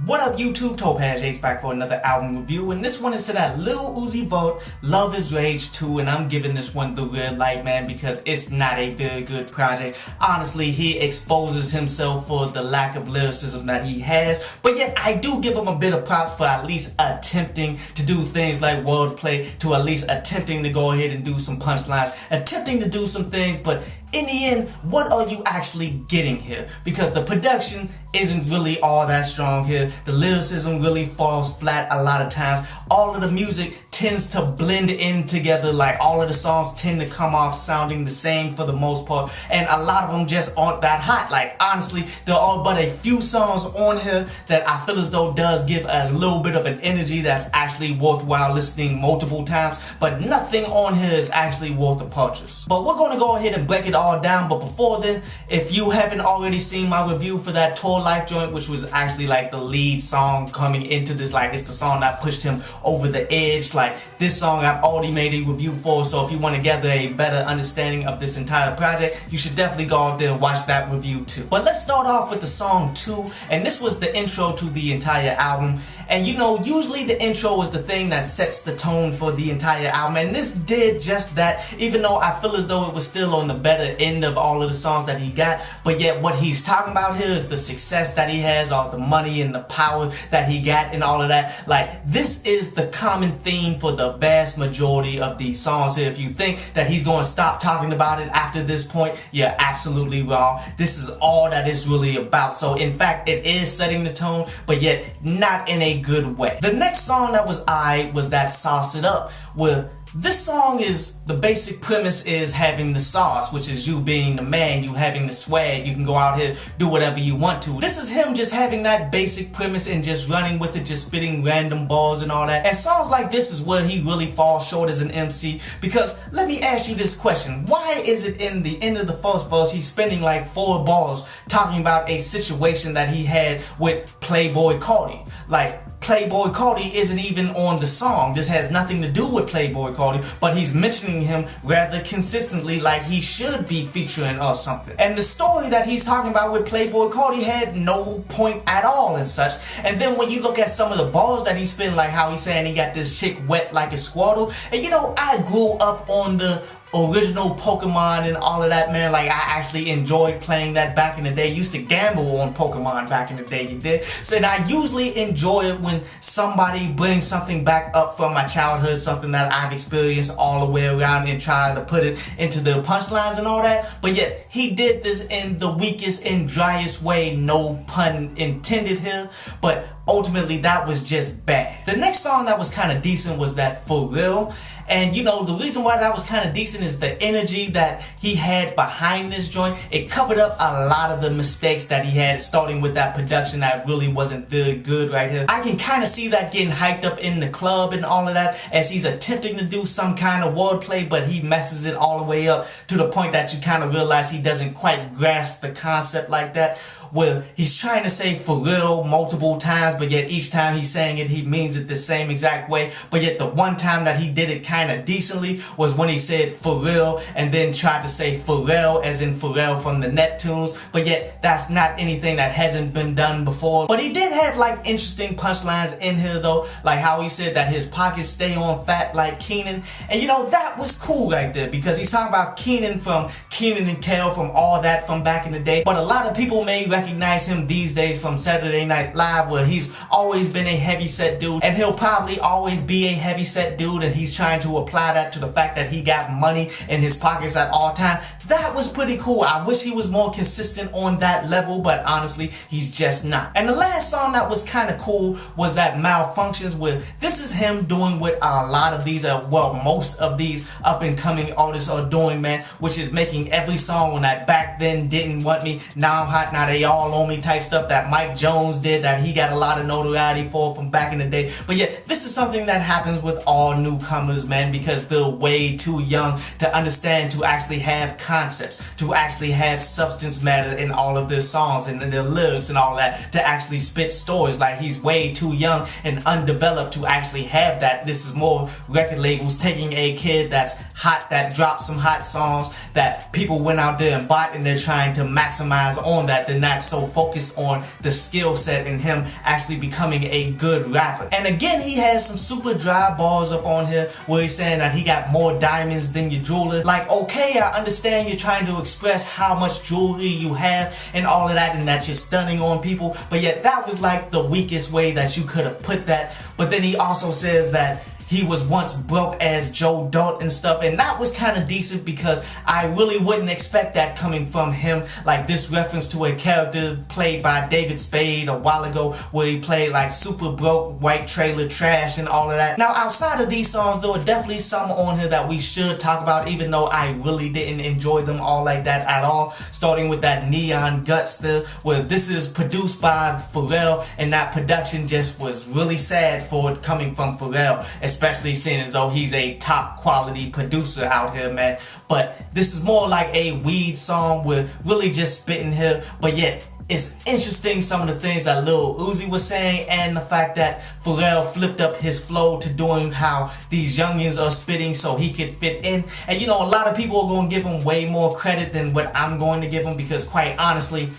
What up YouTube, Topaz Jace back for another album review, and this one is to that Lil Uzi Vert, Love is Rage 2, and I'm giving this one the red light, man, because it's not a very good project. Honestly, he exposes himself for the lack of lyricism that he has, but yet I do give him a bit of props for at least attempting to do things like wordplay, to at least attempting to go ahead and do some punchlines, attempting to do some things, but in the end, what are you actually getting here? Because the production isn't really all that strong here. The lyricism really falls flat a lot of times. All of the music tends to blend in together, like all of the songs tend to come off sounding the same for the most part, and a lot of them just aren't that hot. Like honestly, there are but a few songs on here that I feel as though does give a little bit of an energy that's actually worthwhile listening multiple times, but nothing on here is actually worth the purchase. But we're going to go ahead and break it all down. But before then, if you haven't already seen my review for that Tour Life joint, which was actually like the lead song coming into this, like it's the song that pushed him over the edge, like this song I've already made a review for, so if you want to gather a better understanding of this entire project, you should definitely go out there and watch that review too. But let's start off with the song 2, and this was the intro to the entire album. And you know, usually the intro is the thing that sets the tone for the entire album, and this did just that, even though I feel as though it was still on the better end of all of the songs that he got. But yet what he's talking about here is the success that he has, all the money and the power that he got and all of that. Like this is the common theme for the vast majority of these songs here. If you think that he's going to stop talking about it after this point, you're absolutely wrong. This is all that it's really about. So in fact, it is setting the tone, but yet not in a good way. The next song that was was that Sauce It Up, where this song is, the basic premise is having the sauce, which is you being the man, you having the swag, you can go out here, do whatever you want to. This is him just having that basic premise and just running with it, just spitting random balls and all that. And songs like this is where he really falls short as an MC, because let me ask you this question. Why is it in the end of the first verse he's spending like 4 bars talking about a situation that he had with Playboy Cardi? Like, Playboy Cardi isn't even on the song. This has nothing to do with Playboy Cardi, but he's mentioning him rather consistently, like he should be featuring or something. And the story that he's talking about with Playboy Cardi had no point at all and such. And then when you look at some of the bars that he's spitting, like how he's saying he got this chick wet like a squirtle. And you know, I grew up on the original Pokemon and all of that, man. Like I actually enjoyed playing that back in the day. Used to gamble on Pokemon back in the day, you did. So and I usually enjoy it when somebody brings something back up from my childhood, something that I've experienced all the way around, and try to put it into the punchlines and all that. But yet he did this in the weakest and driest way, no pun intended here, but ultimately that was just bad. The next song that was kind of decent was that For Real. And you know, the reason why that was kind of decent is the energy that he had behind this joint. It covered up a lot of the mistakes that he had, starting with that production that really wasn't very good right here. I can kind of see that getting hyped up in the club and all of that, as he's attempting to do some kind of wordplay, but he messes it all the way up to the point that you kind of realize he doesn't quite grasp the concept like that, where he's trying to say for real multiple times, but yet each time he's saying it, he means it the same exact way. But yet the one time that he did it kind of decently was when he said for real and then tried to say Pharrell as in Pharrell from the Neptunes, but yet that's not anything that hasn't been done before. But he did have like interesting punchlines in here though, like how he said that his pockets stay on fat like Keenan. And you know, that was cool right there, because he's talking about Keenan from Keenan and Kel, from all that from back in the day. But a lot of people may recognize him these days from Saturday Night Live, where he's always been a heavyset dude, and he'll probably always be a heavyset dude, and he's trying to apply that to the fact that he got money in his pockets at all time. That was pretty cool. I wish he was more consistent on that level, but honestly, he's just not. And the last song that was kind of cool was that Malfunctions, where this is him doing what a lot of these, well, most of these up and coming artists are doing, man, which is making every song on that Back Then Didn't Want Me, Now I'm Hot, Now They All On Me type stuff that Mike Jones did, that he got a lot of notoriety for from back in the day. But yet, this is something that happens with all newcomers, man, because they're way too young to understand, to actually have content concepts, to actually have substance matter in all of their songs and in their lyrics and all that, to actually spit stories. Like, he's way too young and undeveloped to actually have that. This is more record labels taking a kid that's hot, that dropped some hot songs that people went out there and bought, and they're trying to maximize on that. They're not so focused on the skill set and him actually becoming a good rapper. And again, he has some super dry bars up on here where he's saying that he got more diamonds than your jeweler. Like, okay, I understand you're trying to express how much jewelry you have and all of that, and that you're stunning on people, but yet that was like the weakest way that you could have put that. But then he also says that he was once broke as Joe Dirt and stuff, and that was kind of decent because I really wouldn't expect that coming from him. Like, this reference to a character played by David Spade a while ago where he played like super broke, white trailer trash and all of that. Now, outside of these songs, there were definitely some on here that we should talk about, even though I really didn't enjoy them all like that at all. Starting with that Neon Guts there, where this is produced by Pharrell, and that production just was really sad for it coming from Pharrell, especially seeing as though he's a top quality producer out here, man. But this is more like a weed song with really just spitting here, but yet it's interesting some of the things that Lil Uzi was saying, and the fact that Pharrell flipped up his flow to doing how these youngins are spitting so he could fit in. And you know, a lot of people are going to give him way more credit than what I'm going to give him, because quite honestly,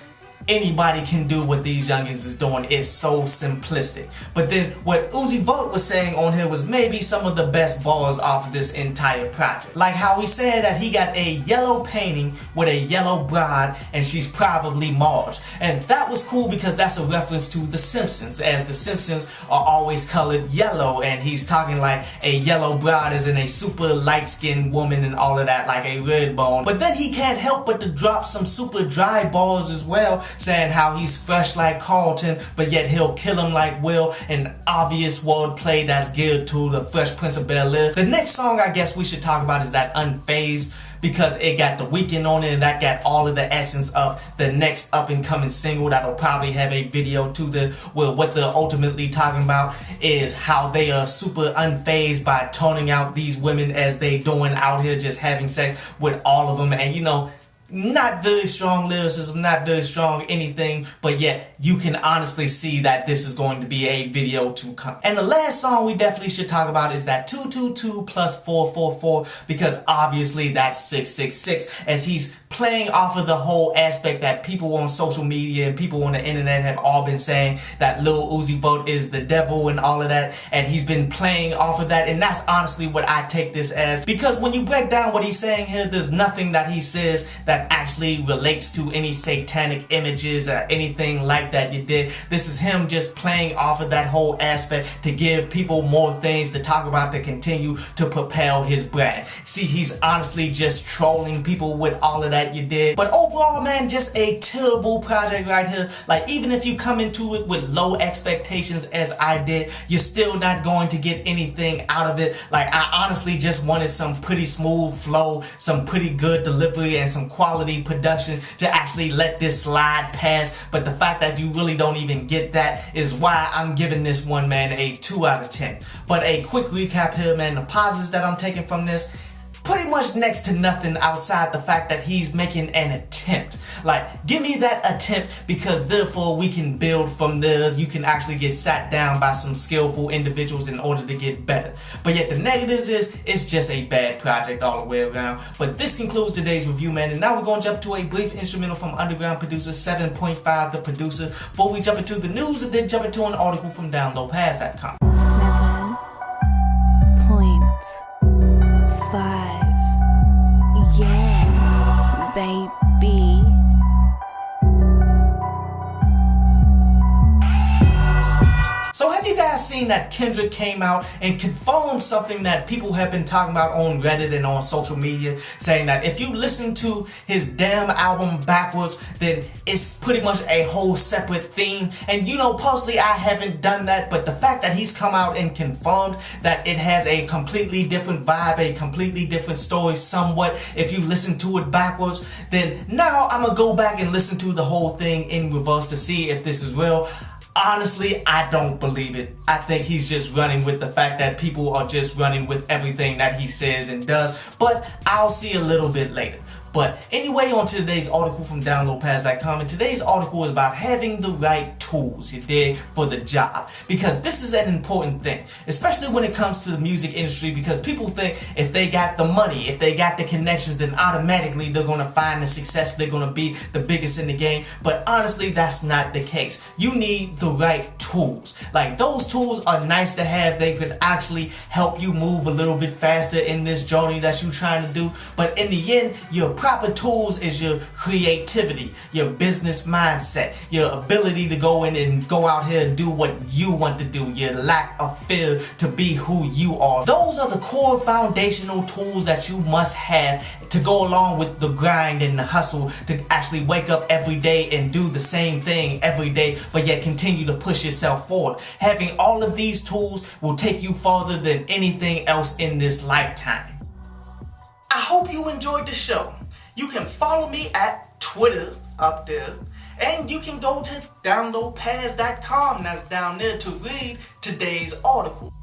anybody can do what these youngins is doing. It's so simplistic. But then what Uzi Vert was saying on here was maybe some of the best bars off of this entire project. Like how he said that he got a yellow painting with a yellow bride, and she's probably Marge. And that was cool because that's a reference to The Simpsons, as The Simpsons are always colored yellow, and he's talking like a yellow bride is in a super light-skinned woman and all of that, like a red bone. But then he can't help but to drop some super dry bars as well, saying how he's fresh like Carlton, but yet he'll kill him like Will, an obvious wordplay that's geared to the Fresh Prince of Bel-Air. The next song I guess we should talk about is that Unfazed, because it got The Weeknd on it, and that got all of the essence of the next up-and-coming single that'll probably have a video to the, well, what they're ultimately talking about is how they are super unfazed by turning out these women as they doing out here, just having sex with all of them. And you know, not very strong lyricism, not very strong anything, but yet you can honestly see that this is going to be a video to come. And the last song we definitely should talk about is that 222 plus 444, because obviously that's 666, as he's playing off of the whole aspect that people on social media and people on the internet have all been saying that Lil Uzi Vert is the devil and all of that, and he's been playing off of that. And that's honestly what I take this as, because when you break down what he's saying here, there's nothing that he says that actually relates to any satanic images or anything like that you did. This is him just playing off of that whole aspect to give people more things to talk about, to continue to propel his brand. See, he's honestly just trolling people with all of that you did. But overall, man, just a terrible project right here. Like, even if you come into it with low expectations as I did, you're still not going to get anything out of it. Like, I honestly just wanted some pretty smooth flow, some pretty good delivery, and some quality production to actually let this slide past. But the fact that you really don't even get that is why I'm giving this one, man, a 2 out of 10. But a quick recap here, man. The positives that I'm taking from this, pretty much next to nothing outside the fact that he's making an attempt. Like, give me that attempt, because therefore we can build from there. You can actually get sat down by some skillful individuals in order to get better. But yet the negatives is, it's just a bad project all the way around. But this concludes today's review, man, and now we're going to jump to a brief instrumental from underground producer 7.5 The Producer before we jump into the news, and then jump into an article from downloadpass.com. 7.5. Yeah, baby. So have you guys seen that Kendrick came out and confirmed something that people have been talking about on Reddit and on social media, saying that if you listen to his damn album backwards, then it's pretty much a whole separate theme. And you know, personally, I haven't done that, but the fact that he's come out and confirmed that it has a completely different vibe, a completely different story somewhat, if you listen to it backwards, then now I'm gonna go back and listen to the whole thing in reverse to see if this is real. Honestly, I don't believe it. I think he's just running with the fact that people are just running with everything that he says and does, but I'll see a little bit later. But anyway, on to today's article from downloadpads.com, and today's article is about having the right tools, you dig, for the job. Because this is an important thing, especially when it comes to the music industry, because people think if they got the money, if they got the connections, then automatically they're going to find the success, they're going to be the biggest in the game. But honestly, that's not the case. You need the right tools. Like, those tools are nice to have. They could actually help you move a little bit faster in this journey that you're trying to do. But in the end, your proper tools is your creativity, your business mindset, your ability to go in and go out here and do what you want to do, your lack of fear to be who you are. Those are the core foundational tools that you must have to go along with the grind and the hustle to actually wake up every day and do the same thing every day, but yet continue to push yourself forward. Having all of these tools will take you farther than anything else in this lifetime. I hope you enjoyed the show. You can follow me at Twitter up there, and you can go to downloadpads.com, that's down there, to read today's article.